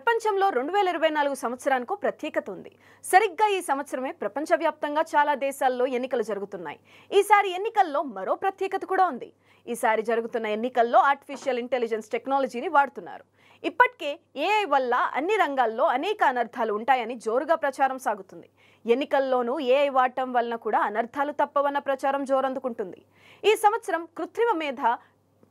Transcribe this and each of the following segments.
ప్రపంచంలో 2024 సంవత్సరానికి ప్రత్యేకత ఉంది. సరిగ్గా ఈ సంవత్సరమే ప్రపంచవ్యాప్తంగా చాలా దేశాల్లో ఎన్నికలు జరుగుతున్నాయి. ఈసారి ఎన్నికల్లో మరో ప్రత్యేకత కూడా ఉంది. ఈసారి జరుగుతున్న ఎన్నికల్లో ఆర్టిఫిషియల్ ఇంటెలిజెన్స్ టెక్నాలజీని వాడుతున్నారు. ఇప్పటికే ఏఐ వల్ల అన్ని రంగాల్లో అనేక అనర్థాలు ఉంటాయని జోరుగా ప్రచారం సాగుతుంది. ఎన్నికల్లోనూ ఏఐ వాడటం వలన కూడా అనర్థాలు తప్పవన్న ప్రచారం జోరందుకుంటుంది. ఈ సంవత్సరం కృత్రిమ మేధ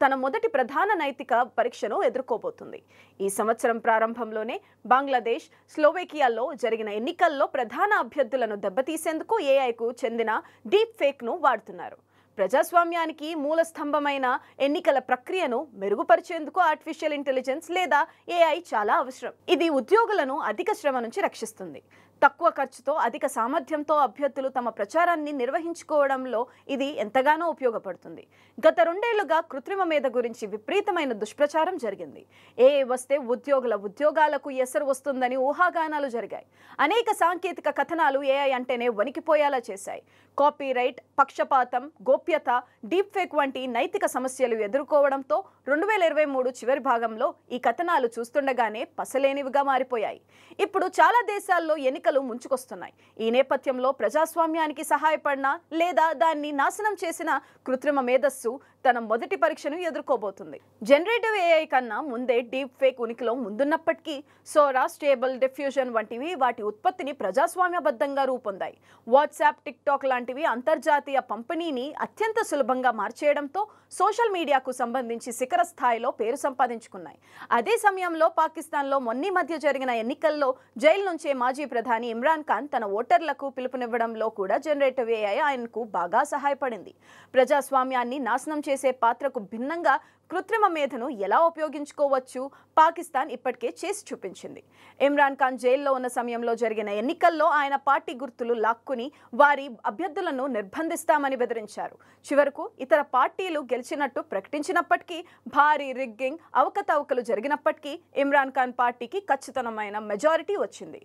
తన మొదటి ప్రధాన నైతిక పరీక్షను ఎదుర్కోబోతుంది. ఈ సంవత్సరం ప్రారంభంలోనే బంగ్లాదేశ్, స్లోవేకియాలో జరిగిన ఎన్నికల్లో ప్రధాన అభ్యర్థులను దెబ్బతీసేందుకు ఏఐకు చెందిన డీప్ ఫేక్ను వాడుతున్నారు. ప్రజాస్వామ్యానికి మూల స్తంభమైన ఎన్నికల ప్రక్రియను మెరుగుపరిచేందుకు ఆర్టిఫిషియల్ ఇంటెలిజెన్స్ లేదా ఏఐ చాలా అవసరం. ఇది ఉద్యోగులను అధిక శ్రమ నుంచి రక్షిస్తుంది. తక్కువ ఖర్చుతో అధిక సామర్థ్యంతో అభ్యర్థులు తమ ప్రచారాన్ని నిర్వహించుకోవడంలో ఇది ఎంతగానో ఉపయోగపడుతుంది. గత 2 ఏళ్లుగా కృత్రిమ మేధ గురించి విపరీతమైన దుష్ప్రచారం జరిగింది. ఏఐ వస్తే ఉద్యోగాలకు ఎసరు వస్తుందని ఊహాగానాలు జరిగాయి. అనేక సాంకేతిక కథనాలు ఏఐ అంటేనే వణికిపోయేలా చేశాయి. కాపీరైట్, పక్షపాతం, గోప్యత, డీప్ ఫేక్ వంటి నైతిక సమస్యలు ఎదుర్కోవడంతో 2023 చివరి భాగంలో ఈ కథనాలు చూస్తుండగానే పసలేనివిగా మారిపోయాయి. ఇప్పుడు చాలా దేశాల్లో ఎన్నికలు ముంచుకొస్తున్నాయి. ఈ నేపథ్యంలో ప్రజాస్వామ్యానికి సహాయపడిన లేదా దాన్ని నాశనం చేసిన కృత్రిమ మేధస్సు తన మొదటి పరీక్షను ఎదుర్కోబోతుంది. జనరేటివ్ ఏఐ కన్నా ముందే డీప్ ఫేక్ ఉనికిలో ముందున్నప్పటికీ సోరా, స్టేబుల్ డిఫ్యూజన్ వంటివి వాటి ఉత్పత్తిని ప్రజాస్వామ్యబద్ధంగా రూపొందాయి. వాట్సాప్, టిక్టాక్ లాంటివి అంతర్జాతీయ పంపిణీని అత్యంత సులభంగా మార్చేయడంతో సోషల్ మీడియాకు సంబంధించి శిఖర స్థాయిలో పేరు సంపాదించుకున్నాయి. అదే సమయంలో పాకిస్తాన్లో మొన్న మధ్య జరిగిన ఎన్నికల్లో జైలు నుంచే మాజీ ప్రధాని ఇమ్రాన్ ఖాన్ తన ఓటర్లకు పిలుపునివ్వడంలో కూడా జనరేటివ్ ఏఐ ఆయనకు బాగా సహాయపడింది. ప్రజాస్వామ్యాన్ని నాశనం చేసే పాత్రకు భిన్నంగా కృత్రిమ మేధను ఎలా ఉపయోగించుకోవచ్చు పాకిస్తాన్ ఇప్పటికే చేసి చూపించింది. ఇమ్రాన్ ఖాన్ జైల్లో ఉన్న సమయంలో జరిగిన ఎన్నికల్లో ఆయన పార్టీ గుర్తులు లాక్కుని వారి అభ్యర్థులను నిర్బంధిస్తామని బెదిరించారు. చివరకు ఇతర పార్టీలు గెలిచినట్టు ప్రకటించినప్పటికీ, భారీ రిగ్గింగ్, అవకతవకలు జరిగినప్పటికీ ఇమ్రాన్ ఖాన్ పార్టీకి ఖచ్చితమైన మెజారిటీ వచ్చింది.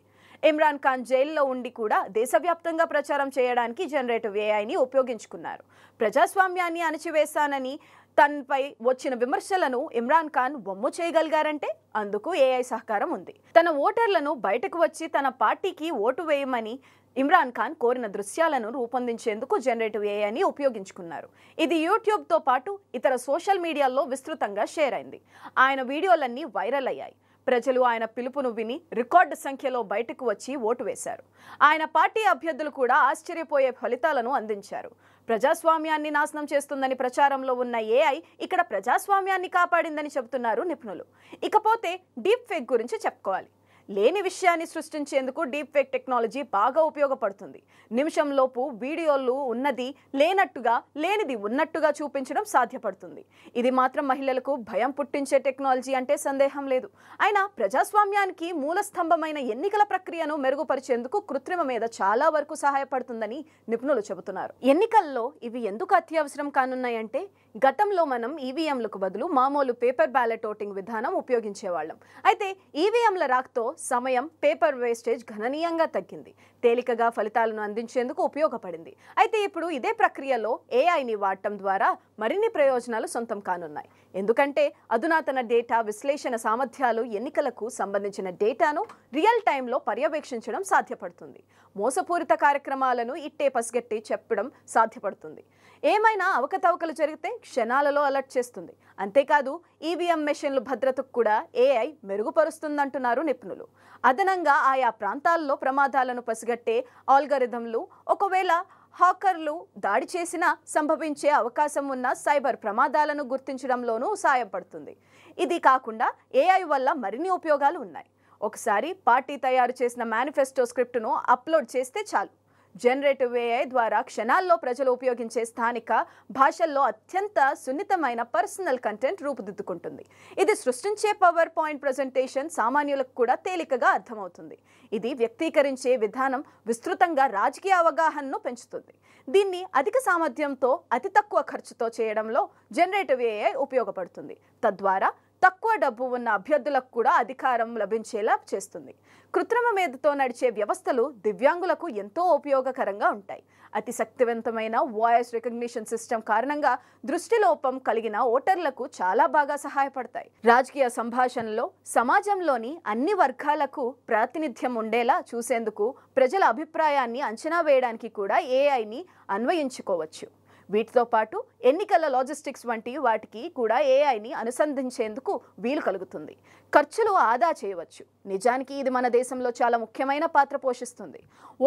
ఇమ్రాన్ ఖాన్ జైల్లో ఉండి కూడా దేశవ్యాప్తంగా ప్రచారం చేయడానికి జనరేటివ్ ఏఐని ఉపయోగించుకున్నారు. ప్రజాస్వామ్యాన్ని అణచివేశానని తనపై వచ్చిన విమర్శలను ఇమ్రాన్ ఖాన్ వమ్ము చేయగలిగారంటే అందుకు ఏఐ సహకారం ఉంది. తన ఓటర్లను బయటకు వచ్చి తన పార్టీకి ఓటు వేయమని ఇమ్రాన్ ఖాన్ కోరిన దృశ్యాలను రూపొందించేందుకు జనరేటివ్ ఏఐని ఉపయోగించుకున్నారు. ఇది యూట్యూబ్తో పాటు ఇతర సోషల్ మీడియాలో విస్తృతంగా షేర్ అయింది. ఆయన వీడియోలన్నీ వైరల్ అయ్యాయి. ప్రజలు ఆయన పిలుపును విని రికార్డు సంఖ్యలో బయటకు వచ్చి ఓటు వేశారు. ఆయన పార్టీ అభ్యర్థులు కూడా ఆశ్చర్యపోయే ఫలితాలను అందించారు. ప్రజాస్వామ్యాన్ని నాశనం చేస్తుందని ప్రచారంలో ఉన్న ఏఐ ఇక్కడ ప్రజాస్వామ్యాన్ని కాపాడిందని చెబుతున్నారు నిపుణులు. ఇకపోతే డీప్ ఫేక్ గురించి చెప్పుకోవాలి. లేని విషయాన్ని సృష్టించేందుకు డీప్ ఫేక్ టెక్నాలజీ బాగా ఉపయోగపడుతుంది. నిమిషంలోపు వీడియోలు ఉన్నది లేనట్టుగా, లేనిది ఉన్నట్టుగా చూపించడం సాధ్యపడుతుంది. ఇది మాత్రం మహిళలకు భయం పుట్టించే టెక్నాలజీ అంటే సందేహం లేదు. అయినా ప్రజాస్వామ్యానికి మూల స్తంభమైన ఎన్నికల ప్రక్రియను మెరుగుపరిచేందుకు కృత్రిమ మీద చాలా వరకు సహాయపడుతుందని నిపుణులు చెబుతున్నారు. ఎన్నికల్లో ఇవి ఎందుకు అత్యవసరం కానున్నాయంటే, గతంలో మనం ఈవీఎంలకు బదులు మామూలు పేపర్ బ్యాలెట్ ఓటింగ్ విధానం ఉపయోగించేవాళ్ళం. అయితే ఈవీఎంల రాకతో సమయం, పేపర్ వేస్టేజ్ గణనీయంగా తగ్గింది. తేలికగా ఫలితాలను అందించేందుకు ఉపయోగపడింది. అయితే ఇప్పుడు ఇదే ప్రక్రియలో ఏఐని వాడటం ద్వారా మరిన్ని ప్రయోజనాలు సొంతం కానున్నాయి. ఎందుకంటే అధునాతన డేటా విశ్లేషణ సామర్థ్యాలు ఎన్నికలకు సంబంధించిన డేటాను రియల్ టైంలో పర్యవేక్షించడం సాధ్యపడుతుంది. మోసపూరిత కార్యక్రమాలను ఇట్టే పసిగట్టి చెప్పడం సాధ్యపడుతుంది. ఏమైనా అవకతవకలు జరిగితే క్షణాలలో అలర్ట్ చేస్తుంది. అంతేకాదు ఈవీఎం మెషిన్లు భద్రతకు కూడా ఏఐ మెరుగుపరుస్తుందంటున్నారు నిపుణులు. అదనంగా ఆయా ప్రాంతాల్లో ప్రమాదాలను పసిగట్టే ఆల్గరిథంలు, ఒకవేళ హ్యాకర్లు దాడి చేసినా సంభవించే అవకాశం ఉన్న సైబర్ ప్రమాదాలను గుర్తించడంలోనూ సహాయపడుతుంది. ఇది కాకుండా ఏఐ వల్ల మరిన్ని ఉపయోగాలు ఉన్నాయి. ఒకసారి పార్టీ తయారు చేసిన మేనిఫెస్టో స్క్రిప్టును అప్లోడ్ చేస్తే చాలు, జనరేటివ్ ఏఐ ద్వారా క్షణాల్లో ప్రజలు ఉపయోగించే స్థానిక భాషల్లో అత్యంత సున్నితమైన పర్సనల్ కంటెంట్ రూపుదిద్దుకుంటుంది. ఇది సృష్టించే పవర్ పాయింట్ ప్రజెంటేషన్ సామాన్యులకు కూడా తేలికగా అర్థమవుతుంది. ఇది వ్యక్తీకరించే విధానం విస్తృతంగా రాజకీయ అవగాహనను పెంచుతుంది. దీన్ని అధిక సామర్థ్యంతో అతి తక్కువ ఖర్చుతో చేయడంలో జనరేటివ్ ఏఐ ఉపయోగపడుతుంది. తద్వారా తక్కువ డబ్బు ఉన్న అభ్యర్థులకు కూడా అధికారం లభించేలా చేస్తుంది. కృత్రిమ మేధతో నడిచే వ్యవస్థలు దివ్యాంగులకు ఎంతో ఉపయోగకరంగా ఉంటాయి. అతి శక్తివంతమైన వాయిస్ రికగ్నిషన్ సిస్టమ్ కారణంగా దృష్టిలోపం కలిగిన ఓటర్లకు చాలా బాగా సహాయపడతాయి. రాజకీయ సంభాషణలో సమాజంలోని అన్ని వర్గాలకు ప్రాతినిధ్యం ఉండేలా చూసేందుకు ప్రజల అభిప్రాయాన్ని అంచనా వేయడానికి కూడా ఏఐని అన్వయించుకోవచ్చు. వీటితో పాటు ఎన్నికల లాజిస్టిక్స్ వంటి వాటికి కూడా ఏఐని అనుసంధించేందుకు వీలు కలుగుతుంది. ఖర్చులు ఆదా చేయవచ్చు. నిజానికి ఇది మన దేశంలో చాలా ముఖ్యమైన పాత్ర పోషిస్తుంది.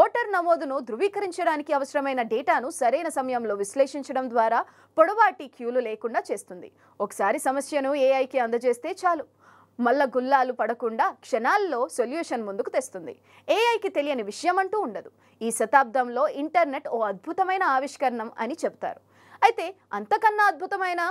ఓటర్ నమోదును ధృవీకరించడానికి అవసరమైన డేటాను సరైన సమయంలో విశ్లేషించడం ద్వారా పొడవాటి క్యూలు లేకుండా చేస్తుంది. ఒకసారి సమస్యను ఏఐకి అందజేస్తే చాలు, మల్ల గుల్లాలు పడకుండా క్షణాల్లో సొల్యూషన్ ముందుకు తెస్తుంది. ఏఐకి తెలియని విషయం అంటూ ఉండదు. ఈ శతాబ్దంలో ఇంటర్నెట్ ఓ అద్భుతమైన ఆవిష్కరణం అని చెప్తారు. అయితే అంతకన్నా అద్భుతమైన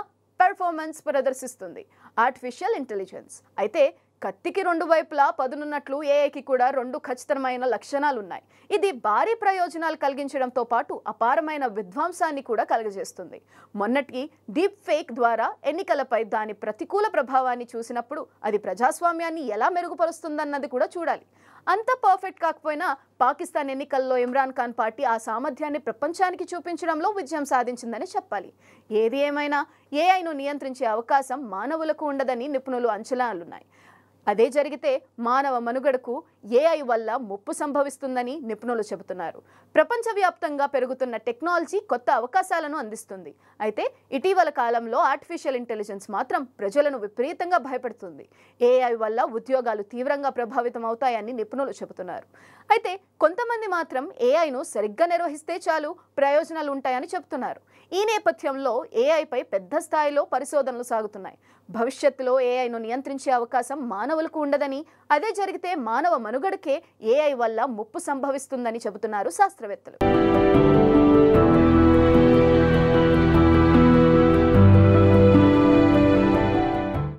పెర్ఫార్మెన్స్ ప్రదర్శిస్తుంది ఆర్టిఫిషియల్ ఇంటెలిజెన్స్. అయితే కత్తికి రెండు వైపులా పదునున్నట్లు ఏఐకి కూడా రెండు ఖచ్చితమైన లక్షణాలున్నాయి. ఇది భారీ ప్రయోజనాలు కలిగించడంతో పాటు అపారమైన విధ్వంసాన్ని కూడా కలుగజేస్తుంది. మొన్నటి డీప్ ఫేక్ ద్వారా ఎన్నికలపై దాని ప్రతికూల ప్రభావాన్ని చూసినప్పుడు అది ప్రజాస్వామ్యాన్ని ఎలా మెరుగుపరుస్తుందన్నది కూడా చూడాలి. అంత పర్ఫెక్ట్ కాకపోయినా పాకిస్తాన్ ఎన్నికల్లో ఇమ్రాన్ ఖాన్ పార్టీ ఆ సామర్థ్యాన్ని ప్రపంచానికి చూపించడంలో విజయం సాధించిందని చెప్పాలి. ఏది ఏమైనా ఏఐను నియంత్రించే అవకాశం మానవులకు ఉండదని నిపుణులు అంచనాలున్నాయి. అదే జరిగితే మానవ మనుగడకు ఏఐ వల్ల ముప్పు సంభవిస్తుందని నిపుణులు చెబుతున్నారు. ప్రపంచవ్యాప్తంగా పెరుగుతున్న టెక్నాలజీ కొత్త అవకాశాలను అందిస్తుంది. అయితే ఇటీవల కాలంలో ఆర్టిఫిషియల్ ఇంటెలిజెన్స్ మాత్రం ప్రజలను విపరీతంగా భయపెడుతుంది. ఏఐ వల్ల ఉద్యోగాలు తీవ్రంగా ప్రభావితం అవుతాయని నిపుణులు చెబుతున్నారు. అయితే కొంతమంది మాత్రం ఏఐను సరిగ్గా నిర్వహిస్తే చాలు ప్రయోజనాలు ఉంటాయని చెబుతున్నారు. ఈ నేపథ్యంలో ఏఐపై పెద్ద స్థాయిలో పరిశోధనలు సాగుతున్నాయి. భవిష్యత్తులో ఏఐను నియంత్రించే అవకాశం మానవులకు ఉండదని, అదే జరిగితే మానవ మనుగడకే ఏఐ వల్ల ముప్పు సంభవిస్తుందని చెబుతున్నారు శాస్త్రవేత్తలు.